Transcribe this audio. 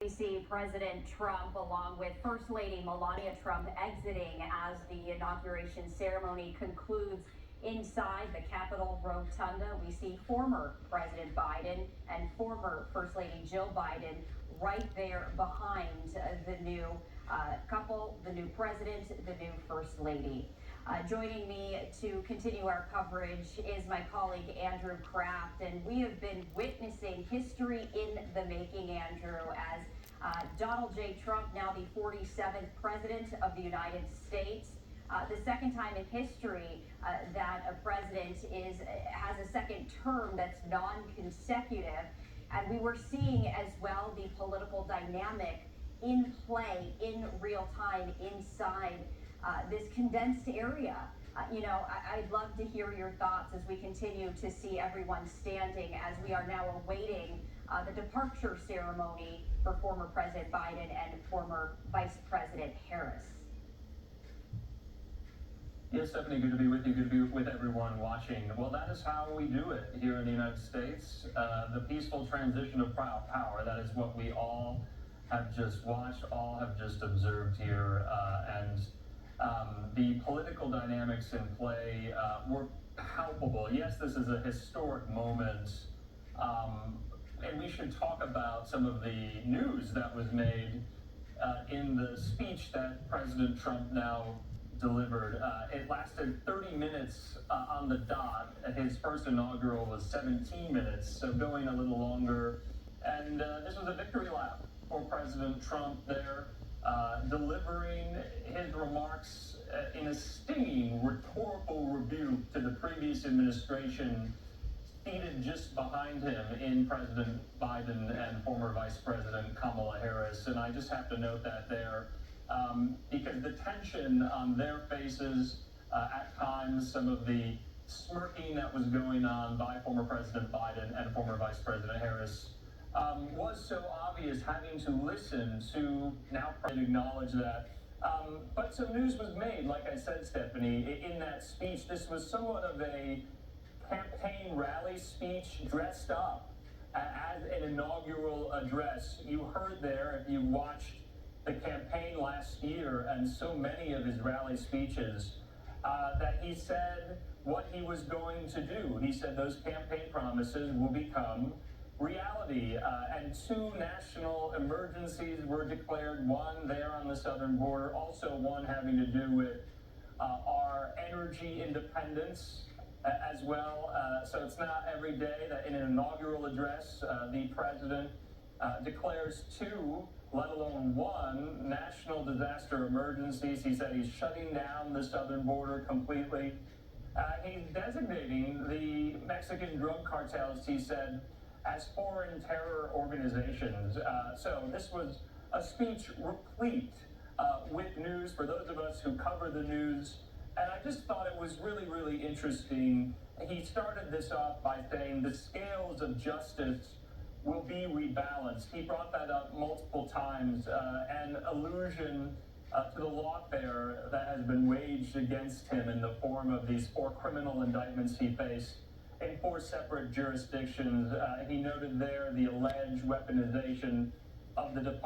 We see President Trump along with First Lady Melania Trump exiting as the inauguration ceremony concludes inside the Capitol Rotunda. We see former President Biden and former First Lady Jill Biden right there behind the new couple, the new president, the new First Lady. Joining me to continue our coverage is my colleague Andrew Kraft, and we have been witnessing history in the making, Andrew, as Donald J. Trump, now the 47th President of the United States, the second time in history that a president has a second term that's non-consecutive. And we were seeing as well the political dynamic in play in real time inside this condensed area. I'd love to hear your thoughts as we continue to see everyone standing as we are now awaiting the departure ceremony for former President Biden and former Vice President Harris. Yes, Stephanie, good to be with you. Good to be with everyone watching. Well, that is how we do it here in the United States. The peaceful transition of power, that is what we all have just watched, all have just observed here. And the political dynamics in play were palpable. Yes, this is a historic moment. And we should talk about some of the news that was made in the speech that President Trump now delivered. It lasted 30 minutes on the dot. His first inaugural was 17 minutes, so going a little longer. And this was a victory lap for President Trump there, delivering his remarks in a stinging rhetorical rebuke to the previous administration, seated just behind him in President Biden and former Vice President Kamala Harris. And I just have to note that there, because the tension on their faces, at times, some of the smirking that was going on by former President Biden and former Vice President Harris was so obvious, having to listen to now acknowledge that. But some news was made, like I said, Stephanie, in that speech. This was somewhat of a campaign rally speech dressed up as an inaugural address. You heard there, if you watched the campaign last year and so many of his rally speeches, that he said what he was going to do. He said those campaign promises will become reality. And two national emergencies were declared, one there on the southern border, also one having to do with our energy independence as well. So it's not every day that in an inaugural address, the president declares two, let alone one, national disaster emergencies. He said he's shutting down the southern border completely. He's designating the Mexican drug cartels, he said, as foreign terror organizations. So this was a speech replete with news for those of us who cover the news. And I just thought it was really, really interesting. He started this off by saying the scales of justice will be rebalanced. He brought that up multiple times, an allusion to the lawfare that has been waged against him in the form of these 4 criminal indictments he faced in 4 separate jurisdictions. He noted there the alleged weaponization of the Department